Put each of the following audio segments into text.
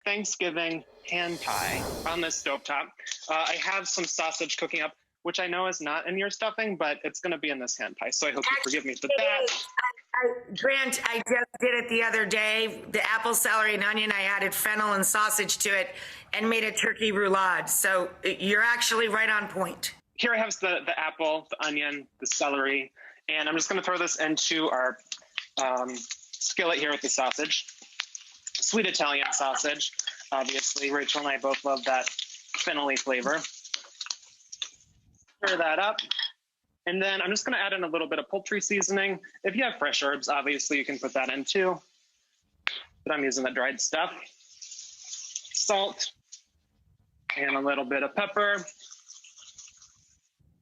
Thanksgiving hand pie on this stovetop. I have some sausage cooking up, which I know is not in your stuffing, but it's going to be in this hand pie. So I hope you forgive me for that. Grant, I just did it the other day. The apple, celery, and onion, I added fennel and sausage to it and made a turkey roulade. So you're actually right on point. Here I have the apple, the onion, the celery, and I'm just going to throw this into our skillet here with the sausage. Sweet Italian sausage, obviously. Rachel and I both love that fennel-y flavor. Stir that up. And then I'm just going to add in a little bit of poultry seasoning. If you have fresh herbs, obviously you can put that in too. But I'm using the dried stuff. Salt. And a little bit of pepper.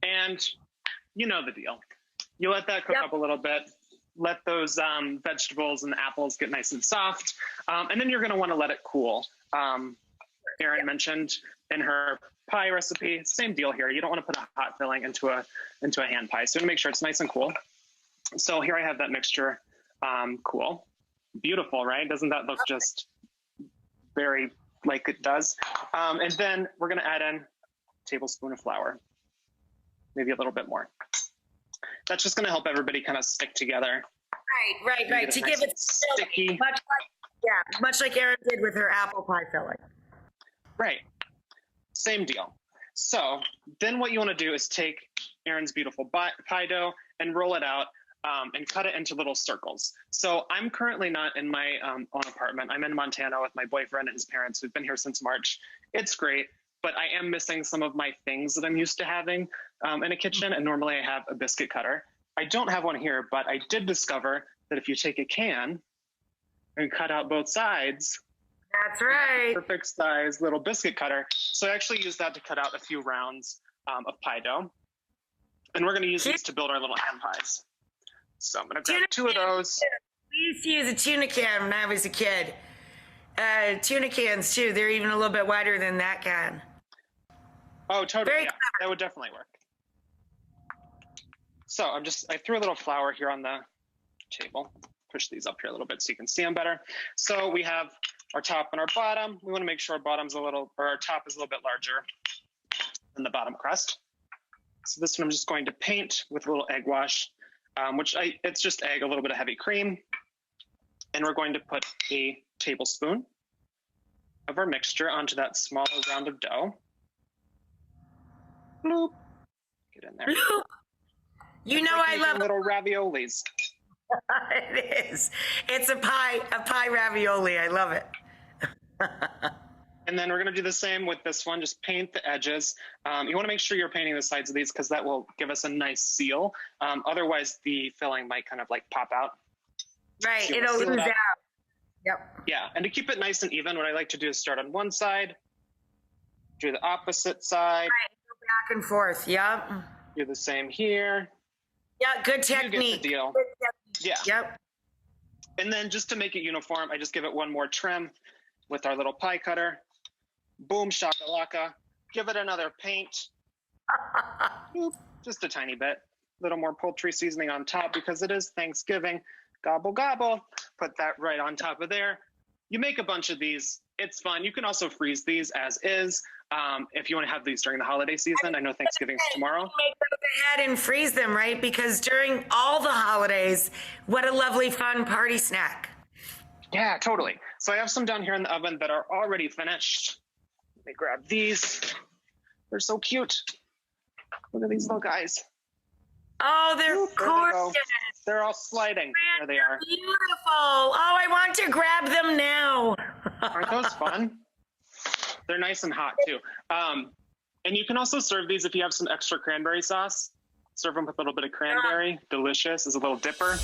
And you know the deal. You let that cook up a little bit. Let those vegetables and the apples get nice and soft. And then you're going to want to let it cool. Erin mentioned in her pie recipe, same deal here. You don't want to put a hot filling into a hand pie. So to make sure it's nice and cool. So here I have that mixture cool. Beautiful, right? Doesn't that look just very like it does? And then we're going to add in a tablespoon of flour, maybe a little bit more. That's just going to help everybody kind of stick together. Right. To give it sticky. Much like Erin did with her apple pie filling. Right. Same deal. So then what you want to do is take Erin's beautiful pie dough and roll it out and cut it into little circles. So I'm currently not in my own apartment. I'm in Montana with my boyfriend and his parents who've been here since March. It's great, but I am missing some of my things that I'm used to having in a kitchen. And normally I have a biscuit cutter. I don't have one here, but I did discover that if you take a can and cut out both sides, that's right. Perfect size little biscuit cutter. So I actually use that to cut out a few rounds of pie dough. And we're going to use these to build our little hand pies. So I'm going to grab two of those. We used to use a tuna can when I was a kid. Tuna cans too. They're even a little bit wider than that can. Oh, totally. Yeah, that would definitely work. So I threw a little flour here on the table. Push these up here a little bit so you can see them better. So we have our top and our bottom. We want to make sure our our top is a little bit larger than the bottom crust. So this one I'm just going to paint with a little egg wash, it's just egg, a little bit of heavy cream. And we're going to put a tablespoon of our mixture onto that smaller round of dough. Bloop. Get in there. Bloop. You know I love little raviolis. It is. It's a pie ravioli. I love it. And then we're going to do the same with this one. Just paint the edges. You want to make sure you're painting the sides of these because that will give us a nice seal. Otherwise, the filling might kind of like pop out. Right. So it'll lose out. Yep. Yeah. And to keep it nice and even, what I like to do is start on one side, do the opposite side. Right. Go back and forth. Yep. Do the same here. Yeah. Good technique. You get the deal. Yeah. Yep. And then just to make it uniform, I just give it one more trim with our little pie cutter. Boom, shakalaka. Give it another paint. Just a tiny bit. A little more poultry seasoning on top because it is Thanksgiving. Gobble, gobble. Put that right on top of there. You make a bunch of these. It's fun. You can also freeze these as is if you want to have these during the holiday season. I know Thanksgiving's tomorrow. Make those ahead and freeze them, right? Because during all the holidays, what a lovely, fun party snack. Yeah, totally. So I have some down here in the oven that are already finished. Let me grab these. They're so cute. Look at these little guys. Oh, they're gorgeous. They're all sliding. There they are. Beautiful. Oh, I want to grab them now. Aren't those fun? They're nice and hot too. And you can also serve these if you have some extra cranberry sauce. Serve them with a little bit of cranberry. Delicious as a little dipper.